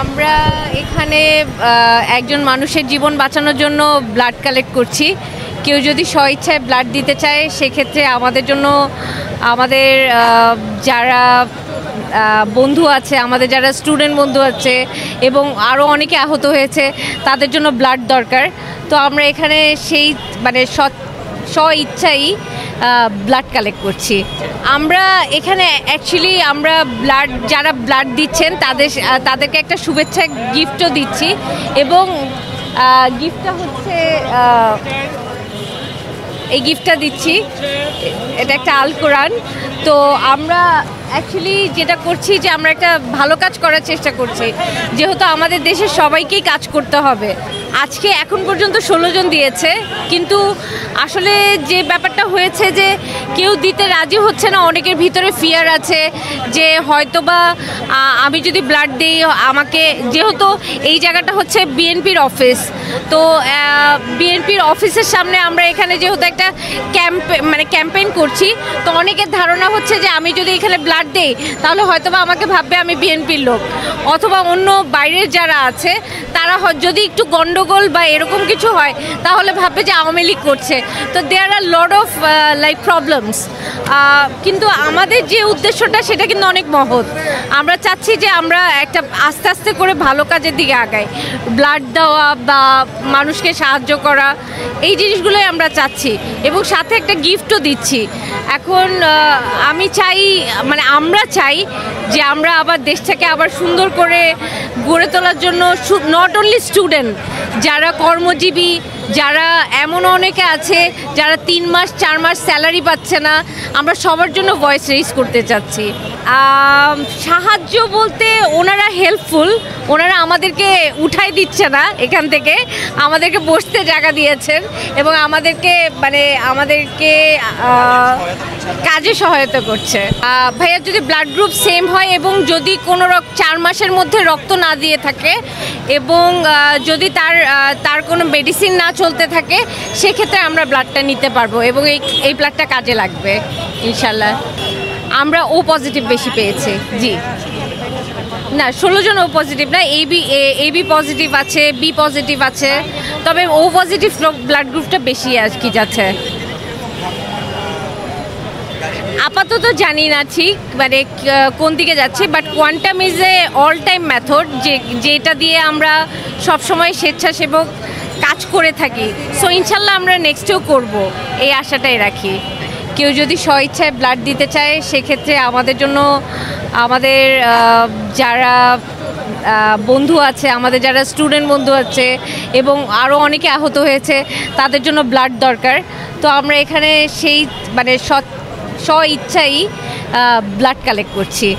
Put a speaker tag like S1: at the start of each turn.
S1: আমরা এখানে একজন মানুষের জীবন বাঁচানোর জন্য ব্লাড কালেক্ট করছি। কেউ যদি স্বইচ্ছায় ব্লাড দিতে চায় সেক্ষেত্রে আমাদের জন্য আমাদের যারা বন্ধু আছে, আমাদের যারা স্টুডেন্ট বন্ধু আছে এবং আরও অনেকে আহত হয়েছে তাদের জন্য ব্লাড দরকার। তো আমরা এখানে সেই স্বইচ্ছাই ব্লাড কালেক্ট করছি। আমরা এখানে অ্যাকচুয়ালি আমরা যারা ব্লাড দিচ্ছেন তাদেরকে একটা শুভেচ্ছা গিফটও দিচ্ছি এবং গিফটটা হচ্ছে এই গিফটটা দিচ্ছি, এটা একটা আল কোরআন। তো আমরা অ্যাকচুয়ালি যেটা করছি যে আমরা একটা ভালো কাজ করার চেষ্টা করছি, যেহেতু আমাদের দেশের সবাইকেই কাজ করতে হবে। আজকে এখন পর্যন্ত 16 জন দিয়েছে, কিন্তু আসলে যে ব্যাপারটা হয়েছে যে কেউ দিতে রাজি হচ্ছে না। অনেকের ভিতরে ফিয়ার আছে যে হয়তোবা আমি যদি ব্লাড দিই আমাকে, যেহেতু এই জায়গাটা হচ্ছে বিএনপির অফিস, তো বিএনপির অফিসের সামনে আমরা এখানে যেহেতু একটা ক্যাম্পেইন করছি, তো অনেকের ধারণা হচ্ছে যে আমি যদি এখানে ব্লাড দিই তাহলে হয়তোবা আমাকে ভাববে আমি বিএনপির লোক, অথবা অন্য বাইরের যারা আছে তারা যদি একটু গন্ডগোল বা এরকম কিছু হয় তাহলে ভাববে যে আওয়ামী লীগ করছে। তো দেয়ার আর লট অফ লাইক প্রবলেমস। কিন্তু আমাদের যে উদ্দেশ্যটা সেটা কিন্তু অনেক মহৎ। আমরা চাচ্ছি যে আমরা একটা আস্তে আস্তে করে ভালো কাজের দিকে আগাই, ব্লাড দেওয়া বা মানুষকে সাহায্য করা, এই জিনিসগুলোই আমরা চাচ্ছি এবং সাথে একটা গিফটও দিচ্ছি। এখন আমি চাই, আমরা চাই যে আমরা আবার দেশটাকে আবার সুন্দর করে গড়ে তোলার জন্য নট অনলি স্টুডেন্ট, যারা কর্মজীবী, যারা এমন অনেকে আছে যারা 3 মাস 4 মাস স্যালারি পাচ্ছে না, আমরা সবার জন্য ভয়েস রেইজ করতে চাচ্ছি। সাহায্য বলতে ওনারা হেল্পফুল, ওনারা আমাদেরকে উঠাই দিচ্ছে না এখান থেকে, আমাদেরকে বসতে জায়গা দিয়েছেন এবং আমাদেরকে কাজে সহায়তা করছে। ভাইয়া যদি ব্লাড গ্রুপ সেম হয় এবং যদি কোনো 4 মাসের মধ্যে রক্ত না দিয়ে থাকে এবং যদি তার কোনো মেডিসিন না চলতে থাকে, সেক্ষেত্রে আমরা ব্লাডটা নিতে পারবো এবং এই ব্লাডটা কাজে লাগবে ইনশাল্লাহ। আমরা ও পজিটিভ বেশি পেয়েছি। জি না, 16 জন ও পজিটিভ না, এবি পজিটিভ আছে, বি পজিটিভ আছে, তবে ও পজিটিভ ব্লাড গ্রুপটা বেশি আর কি যাচ্ছে। আপাতত জানি না ঠিক কোন দিকে যাচ্ছে, but quantum is a all time method, যেটা দিয়ে আমরা সবসময় স্বেচ্ছাসেবক কাজ করে থাকি। সো ইনশাল্লাহ আমরা নেক্সটেও করব, এই আশাটাই রাখি। কেউ যদি স্বইচ্ছায় ব্লাড দিতে চায় সেক্ষেত্রে আমাদের জন্য আমাদের যারা বন্ধু আছে, আমাদের যারা স্টুডেন্ট বন্ধু আছে এবং আরও অনেকে আহত হয়েছে তাদের জন্য ব্লাড দরকার। তো আমরা এখানে সেই স্বইচ্ছাই ব্লাড কালেক্ট করছি।